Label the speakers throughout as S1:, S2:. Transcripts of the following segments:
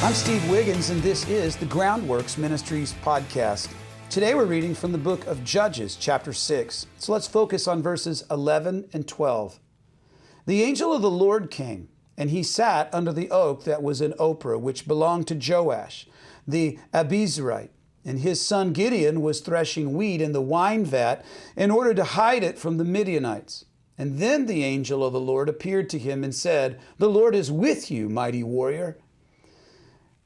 S1: I'm Steve Wiggins, and this is the Groundworks Ministries podcast. Today we're reading from the book of Judges, chapter 6. So let's focus on verses 11 and 12. The angel of the Lord came, and he sat under the oak that was in Ophrah, which belonged to Joash, the Abiezrite. And his son Gideon was threshing wheat in the wine vat in order to hide it from the Midianites. And then the angel of the Lord appeared to him and said, "The Lord is with you, mighty warrior."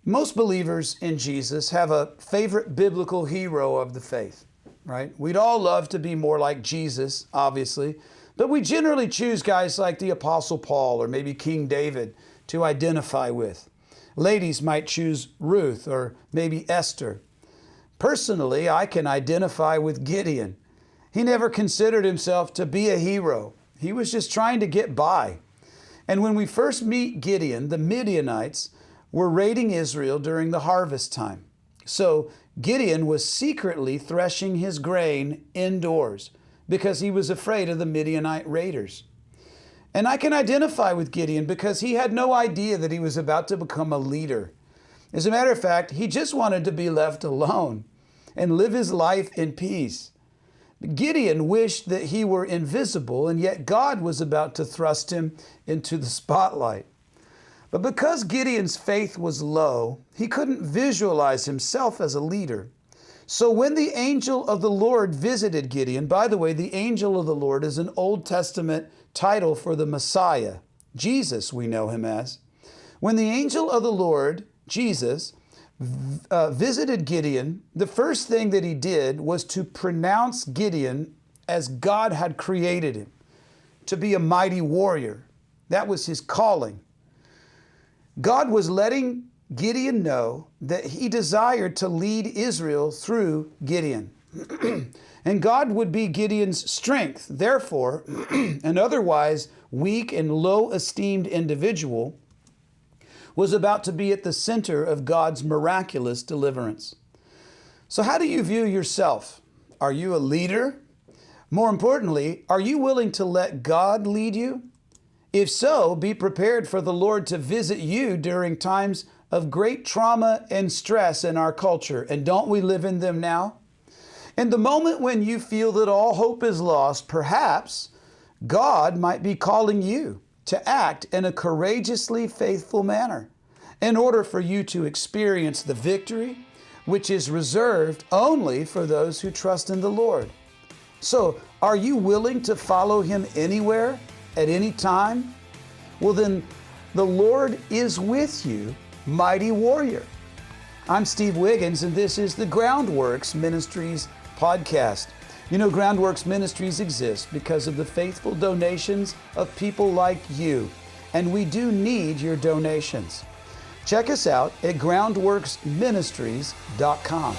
S1: Most believers in Jesus have a favorite biblical hero of the faith, right? We'd all love to be more like Jesus, obviously, but we generally choose guys like the Apostle Paul or maybe King David to identify with. Ladies might choose Ruth or maybe Esther. Personally, I can identify with Gideon. He never considered himself to be a hero. He was just trying to get by. And when we first meet Gideon, the Midianites were raiding Israel during the harvest time. So Gideon was secretly threshing his grain indoors because he was afraid of the Midianite raiders. And I can identify with Gideon because he had no idea that he was about to become a leader. As a matter of fact, he just wanted to be left alone and live his life in peace. Gideon wished that he were invisible, and yet God was about to thrust him into the spotlight. But because Gideon's faith was low, he couldn't visualize himself as a leader. So when the angel of the Lord visited Gideon, by the way, the angel of the Lord is an Old Testament title for the Messiah. Jesus, we know him as. When the angel of the Lord, Jesus, visited Gideon, the first thing that he did was to pronounce Gideon as God had created him, to be a mighty warrior. That was his calling. God was letting Gideon know that he desired to lead Israel through Gideon. And God would be Gideon's strength. Therefore, an otherwise weak and low-esteemed individual was about to be at the center of God's miraculous deliverance. So how do you view yourself? Are you a leader? More importantly, are you willing to let God lead you? If so, be prepared for the Lord to visit you during times of great trauma and stress in our culture. And don't we live in them now? In the moment when you feel that all hope is lost, perhaps God might be calling you to act in a courageously faithful manner in order for you to experience the victory which is reserved only for those who trust in the Lord. So, are you willing to follow Him anywhere, at any time? Well, then the Lord is with you, mighty warrior. I'm Steve Wiggins, and this is the Groundworks Ministries podcast. You know, Groundworks Ministries exists because of the faithful donations of people like you, and we do need your donations. Check us out at groundworksministries.com.